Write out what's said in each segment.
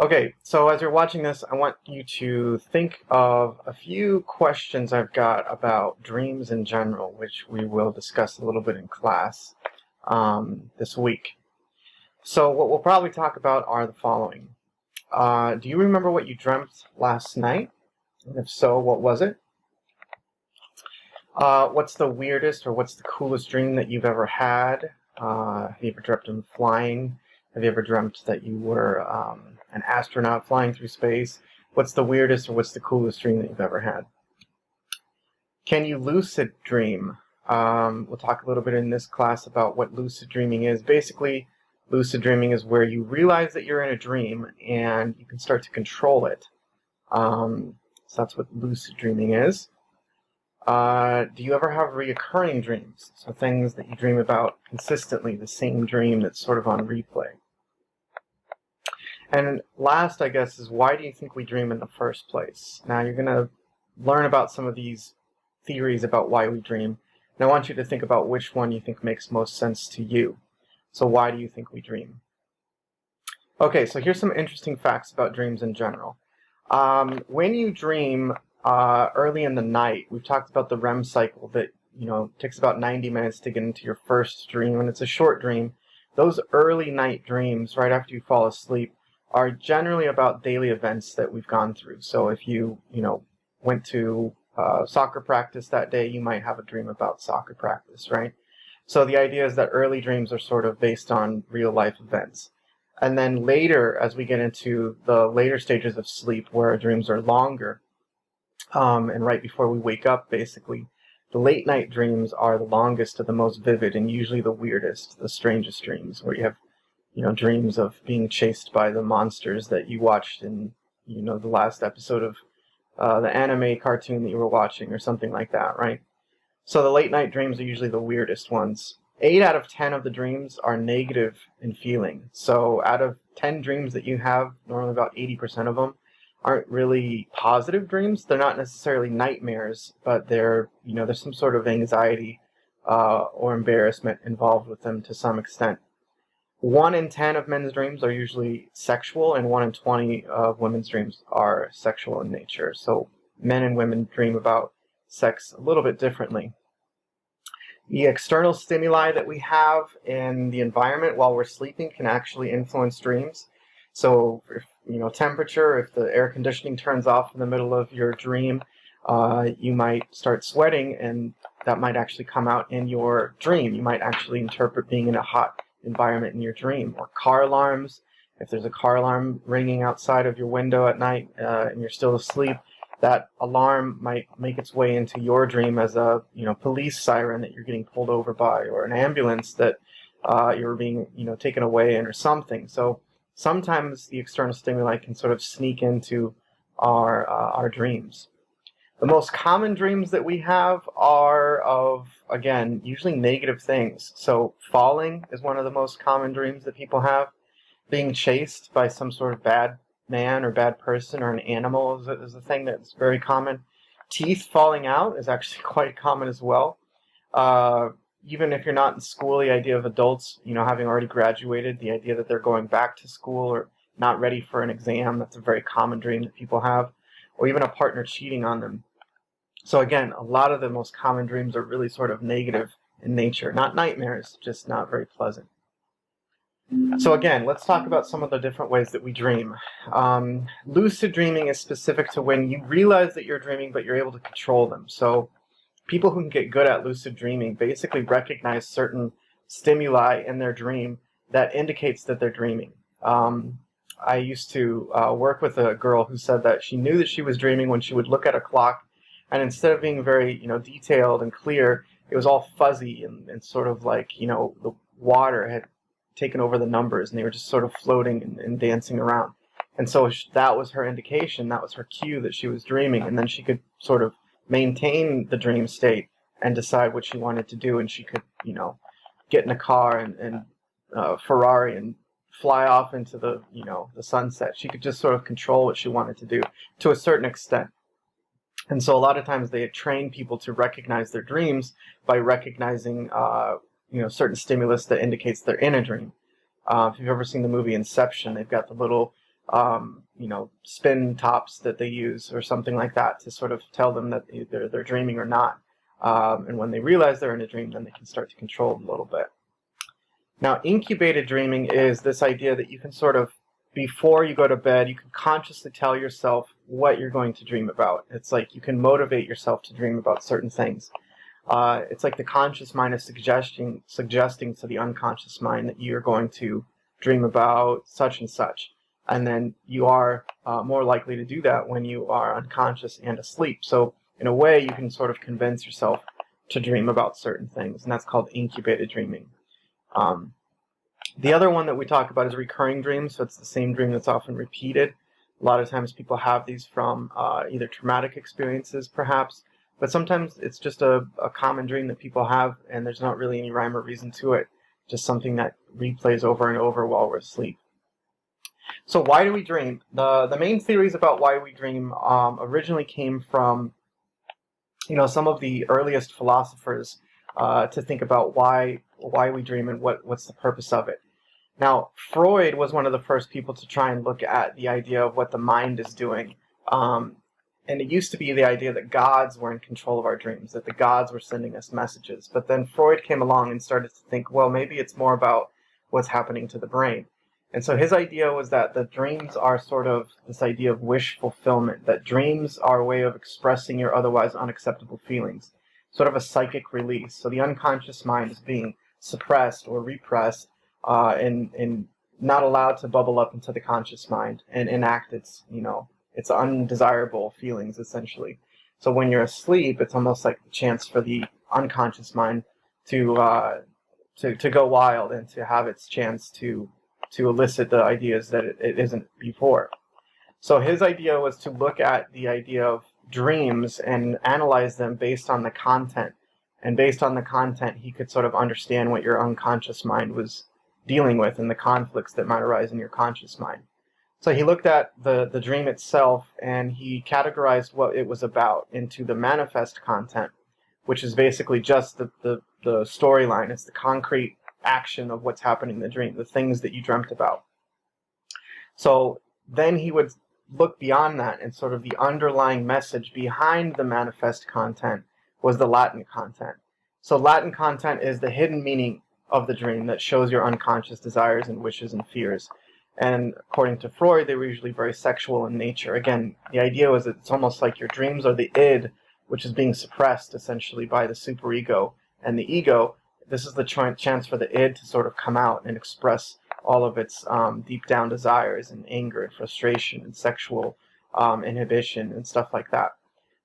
Okay, so as you're watching this, I want you to think of a few questions I've got about dreams in general, which we will discuss a little bit in class this week. So what we'll probably talk about are the following. Do you remember what you dreamt last night? And if so, what was it? What's the weirdest or what's the coolest dream that you've ever had? Have you ever dreamt of flying? Have you ever dreamt that you were an astronaut flying through space? What's the weirdest or what's the coolest dream that you've ever had? Can you lucid dream? We'll talk a little bit in this class about what lucid dreaming is. Basically, lucid dreaming is where you realize that you're in a dream and you can start to control it. So that's what lucid dreaming is. Do you ever have reoccurring dreams? So things that you dream about consistently, the same dream that's sort of on replay. And last, I guess, is why do you think we dream in the first place? Now you're going to learn about some of these theories about why we dream, and I want you to think about which one you think makes most sense to you. So why do you think we dream? Okay, so here's some interesting facts about dreams in general. When you dream early in the night, we've talked about the REM cycle that takes about 90 minutes to get into your first dream, and it's a short dream. Those early night dreams, right after you fall asleep, are generally about daily events that we've gone through. So if you went to soccer practice that day, you might have a dream about soccer practice, right? So the idea is that early dreams are sort of based on real life events. And then later, as we get into the later stages of sleep where dreams are longer, and right before we wake up, basically, the late night dreams are the longest, the most vivid, and usually the weirdest, the strangest dreams, where you have dreams of being chased by the monsters that you watched in the last episode of the anime cartoon that you were watching or something like that, right? So the late night dreams are usually the weirdest ones. 8 out of 10 of the dreams are negative in feeling. So out of 10 dreams that you have, normally about 80% of them aren't really positive dreams. They're not necessarily nightmares, but there's some sort of anxiety or embarrassment involved with them to some extent. 1 in 10 of men's dreams are usually sexual, and 1 in 20 of women's dreams are sexual in nature. So men and women dream about sex a little bit differently. The external stimuli that we have in the environment while we're sleeping can actually influence dreams. So, if, temperature, if the air conditioning turns off in the middle of your dream, you might start sweating, and that might actually come out in your dream. You might actually interpret being in a hot environment in your dream. Or car alarms. If there's a car alarm ringing outside of your window at night and you're still asleep, that alarm might make its way into your dream as a police siren that you're getting pulled over by, or an ambulance that you're being taken away in, or something. So sometimes the external stimuli can sort of sneak into our dreams. The most common dreams that we have are of, again, usually negative things. So falling is one of the most common dreams that people have. Being chased by some sort of bad man or bad person or an animal is a thing that's very common. Teeth falling out is actually quite common as well. Even if you're not in school, the idea of adults, having already graduated, the idea that they're going back to school or not ready for an exam, that's a very common dream that people have. Or even a partner cheating on them. So again, a lot of the most common dreams are really sort of negative in nature. Not nightmares, just not very pleasant. So again, let's talk about some of the different ways that we dream. Lucid dreaming is specific to when you realize that you're dreaming, but you're able to control them. So people who can get good at lucid dreaming basically recognize certain stimuli in their dream that indicates that they're dreaming. I used to work with a girl who said that she knew that she was dreaming when she would look at a clock, and instead of being very detailed and clear, it was all fuzzy and sort of like the water had taken over the numbers, and they were just sort of floating and dancing around. And so that was her indication, that was her cue that she was dreaming, and then she could sort of maintain the dream state and decide what she wanted to do, and she could get in a car and Ferrari and fly off into the sunset. She could just sort of control what she wanted to do to a certain extent. And so a lot of times they train people to recognize their dreams by recognizing certain stimulus that indicates they're in a dream. If you've ever seen the movie Inception, they've got the little spin tops that they use or something like that to sort of tell them that they're dreaming or not. And when they realize they're in a dream, then they can start to control it a little bit. Now, incubated dreaming is this idea that you can sort of, before you go to bed, you can consciously tell yourself what you're going to dream about. It's like you can motivate yourself to dream about certain things. It's like the conscious mind is suggesting to the unconscious mind that you're going to dream about such and such. And then you are more likely to do that when you are unconscious and asleep. So in a way, you can sort of convince yourself to dream about certain things, and that's called incubated dreaming. The other one that we talk about is recurring dreams, so it's the same dream that's often repeated. A lot of times people have these from either traumatic experiences, perhaps, but sometimes it's just a common dream that people have, and there's not really any rhyme or reason to it, just something that replays over and over while we're asleep. So why do we dream? The main theories about why we dream originally came from some of the earliest philosophers to think about why we dream and what's the purpose of it. Now, Freud was one of the first people to try and look at the idea of what the mind is doing. And it used to be the idea that gods were in control of our dreams, that the gods were sending us messages. But then Freud came along and started to think, well, maybe it's more about what's happening to the brain. And so his idea was that the dreams are sort of this idea of wish fulfillment, that dreams are a way of expressing your otherwise unacceptable feelings, sort of a psychic release. So the unconscious mind is being suppressed or repressed and not allowed to bubble up into the conscious mind and enact its undesirable feelings, essentially. So when you're asleep, it's almost like the chance for the unconscious mind to go wild and to have its chance to elicit the ideas that it isn't before. So his idea was to look at the idea of dreams and analyze them based on the content. And based on the content, he could sort of understand what your unconscious mind was dealing with and the conflicts that might arise in your conscious mind. So he looked at the dream itself, and he categorized what it was about into the manifest content, which is basically just the storyline. It's the concrete action of what's happening in the dream, the things that you dreamt about. So then he would look beyond that, and sort of the underlying message behind the manifest content was the latent content. So latent content is the hidden meaning of the dream that shows your unconscious desires and wishes and fears. And according to Freud, they were usually very sexual in nature. Again, the idea was that it's almost like your dreams are the id, which is being suppressed essentially by the superego and the ego. This is the chance for the id to sort of come out and express all of its deep down desires and anger and frustration and sexual inhibition and stuff like that.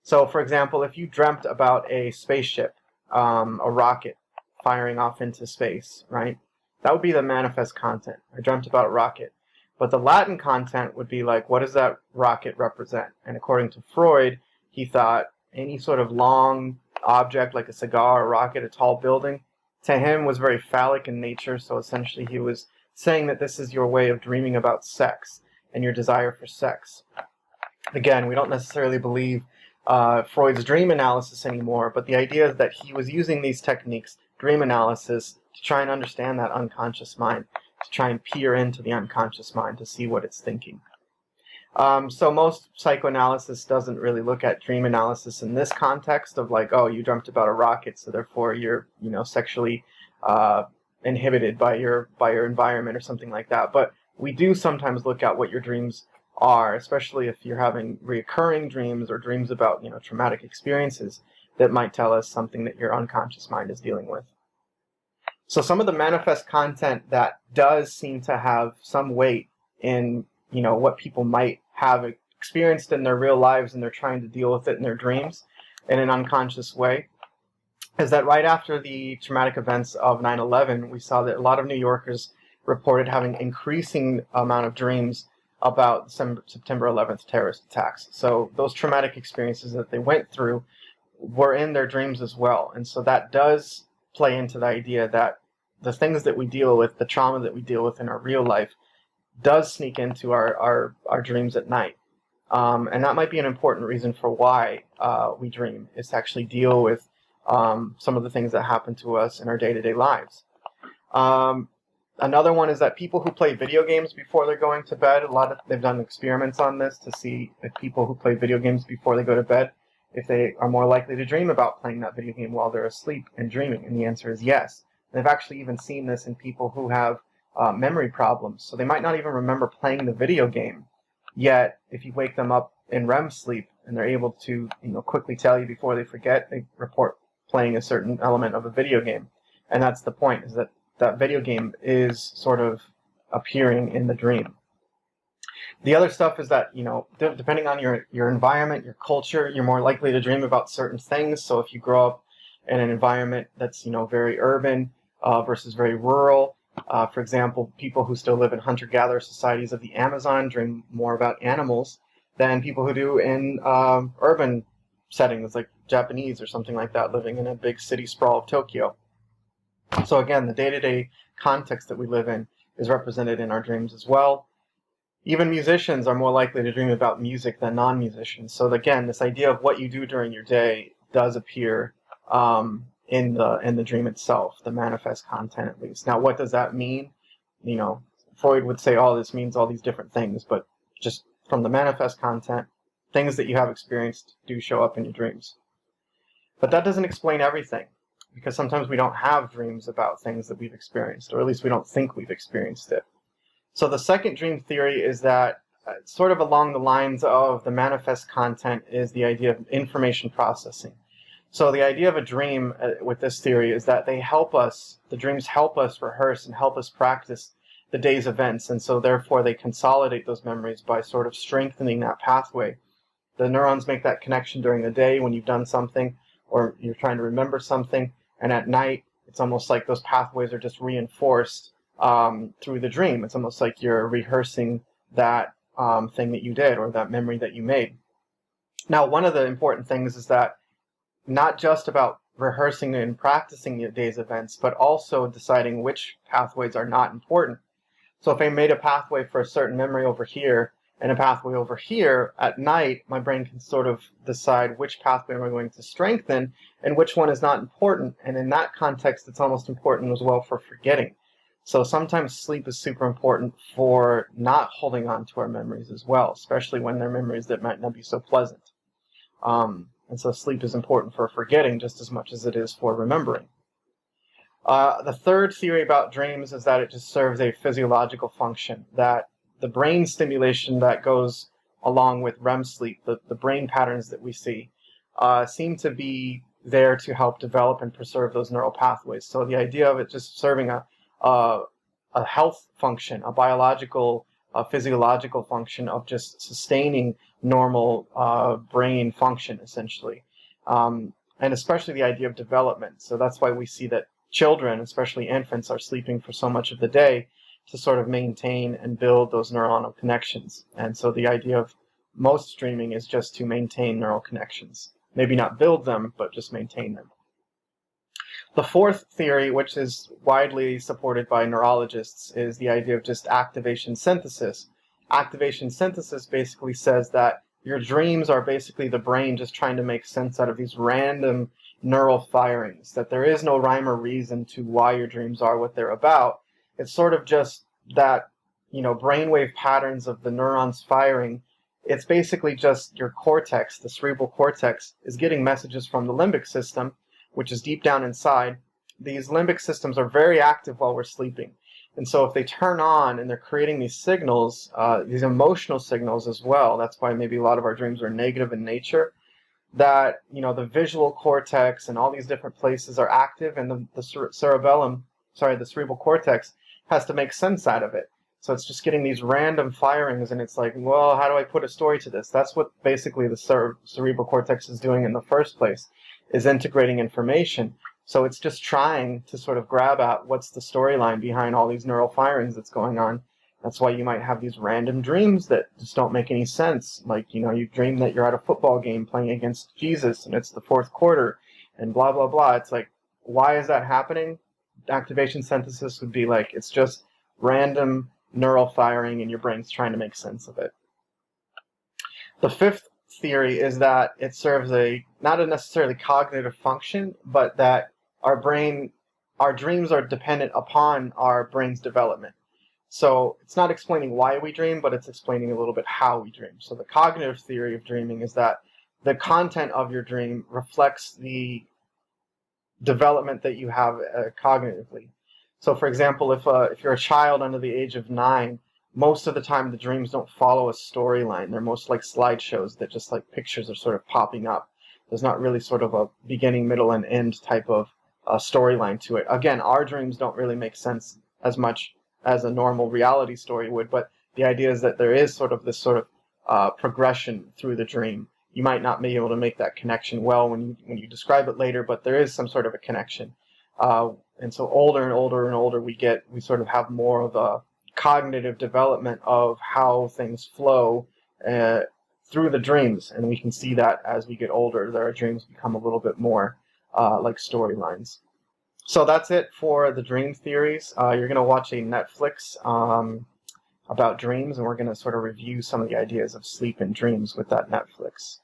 So, for example, if you dreamt about a spaceship, a rocket firing off into space, right? That would be the manifest content. I dreamt about a rocket. But the latent content would be like, what does that rocket represent? And according to Freud, he thought any sort of long object like a cigar, a rocket, a tall building, to him was very phallic in nature. So essentially he was saying that this is your way of dreaming about sex and your desire for sex. Again, we don't necessarily believe Freud's dream analysis anymore, but the idea is that he was using these techniques, dream analysis, to try and understand that unconscious mind, to try and peer into the unconscious mind to see what it's thinking. So most psychoanalysis doesn't really look at dream analysis in this context of like, oh, you dreamt about a rocket, so therefore you're, sexually inhibited by your environment or something like that. But we do sometimes look at what your dreams are, especially if you're having recurring dreams or dreams about, traumatic experiences that might tell us something that your unconscious mind is dealing with. So some of the manifest content that does seem to have some weight in, what people might have experienced in their real lives and they're trying to deal with it in their dreams in an unconscious way, is that right after the traumatic events of 9/11, we saw that a lot of New Yorkers reported having increasing amount of dreams about September 11th terrorist attacks. So those traumatic experiences that they went through were in their dreams as well. And so that does play into the idea that the things that we deal with, the trauma that we deal with in our real life, does sneak into our dreams at night. And that might be an important reason for why we dream, is to actually deal with some of the things that happen to us in our day-to-day lives. Another one is that people who play video games before they're going to bed, they've done experiments on this to see if people who play video games before they go to bed, if they are more likely to dream about playing that video game while they're asleep and dreaming. And the answer is yes. And they've actually even seen this in people who have memory problems. So they might not even remember playing the video game, yet if you wake them up in REM sleep and they're able to, quickly tell you before they forget, they report playing a certain element of a video game. And that's the point, is that that video game is sort of appearing in the dream. The other stuff is that, depending on your environment, your culture, you're more likely to dream about certain things. So if you grow up in an environment that's, very urban versus very rural, for example, people who still live in hunter-gatherer societies of the Amazon dream more about animals than people who do in urban settings like Japanese or something like that, living in a big city sprawl of Tokyo. So again, the day-to-day context that we live in is represented in our dreams as well. Even musicians are more likely to dream about music than non-musicians. So again, this idea of what you do during your day does appear in the dream itself, the manifest content at least. Now, what does that mean? Freud would say, oh, this means all these different things, but just from the manifest content, things that you have experienced do show up in your dreams. But that doesn't explain everything, because sometimes we don't have dreams about things that we've experienced, or at least we don't think we've experienced it. So the second dream theory is that, sort of along the lines of the manifest content, is the idea of information processing. So the idea of a dream with this theory is that the dreams help us rehearse and help us practice the day's events, and so therefore they consolidate those memories by sort of strengthening that pathway. The neurons make that connection during the day when you've done something, or you're trying to remember something, and at night, it's almost like those pathways are just reinforced through the dream. It's almost like you're rehearsing that thing that you did, or that memory that you made. Now, one of the important things is that not just about rehearsing and practicing the day's events, but also deciding which pathways are not important. So if I made a pathway for a certain memory over here and a pathway over here, at night, my brain can sort of decide which pathway am I going to strengthen and which one is not important. And in that context, it's almost important as well for forgetting. So sometimes sleep is super important for not holding on to our memories as well, especially when they're memories that might not be so pleasant. And so sleep is important for forgetting just as much as it is for remembering. The third theory about dreams is that it just serves a physiological function, that the brain stimulation that goes along with REM sleep, the brain patterns that we see, seem to be there to help develop and preserve those neural pathways. So the idea of it just serving a health function, a biological, physiological function of just sustaining normal brain function, essentially. And especially the idea of development. So that's why we see that children, especially infants, are sleeping for so much of the day to sort of maintain and build those neuronal connections. And so the idea of most dreaming is just to maintain neural connections. Maybe not build them, but just maintain them. The fourth theory, which is widely supported by neurologists, is the idea of just activation synthesis. Activation synthesis basically says that your dreams are basically the brain just trying to make sense out of these random neural firings, that there is no rhyme or reason to why your dreams are what they're about. It's sort of just that, brainwave patterns of the neurons firing. It's basically just your cortex, the cerebral cortex, is getting messages from the limbic system, which is deep down inside. These limbic systems are very active while we're sleeping. And so if they turn on and they're creating these signals, these emotional signals as well, that's why maybe a lot of our dreams are negative in nature, that, the visual cortex and all these different places are active, and the cerebral cortex has to make sense out of it. So it's just getting these random firings, and it's like, well, how do I put a story to this? That's what basically the cerebral cortex is doing in the first place, is integrating information. So it's just trying to sort of grab at what's the storyline behind all these neural firings that's going on. That's why you might have these random dreams that just don't make any sense. Like, you dream that you're at a football game playing against Jesus and it's the fourth quarter and blah, blah, blah. It's like, why is that happening? Activation synthesis would be like, it's just random neural firing and your brain's trying to make sense of it. The fifth theory is that it serves not a necessarily cognitive function, but that our brain our dreams are dependent upon our brain's development. So it's not explaining why we dream, but it's explaining a little bit how we dream. So the cognitive theory of dreaming is that the content of your dream reflects the development that you have cognitively. So, for example, if you're a child under the age of 9, most of the time the dreams don't follow a storyline. They're most like slideshows that just like pictures are sort of popping up. There's not really sort of a beginning, middle, and end type of storyline to it. Again, our dreams don't really make sense as much as a normal reality story would, but the idea is that there is sort of this sort of progression through the dream. You might not be able to make that connection well when you describe it later, but there is some sort of a connection. And so older and older and older we get, we sort of have more of a cognitive development of how things flow through the dreams. And we can see that as we get older, our dreams become a little bit more like storylines. So that's it for the dream theories. You're going to watch a Netflix about dreams, and we're going to sort of review some of the ideas of sleep and dreams with that Netflix.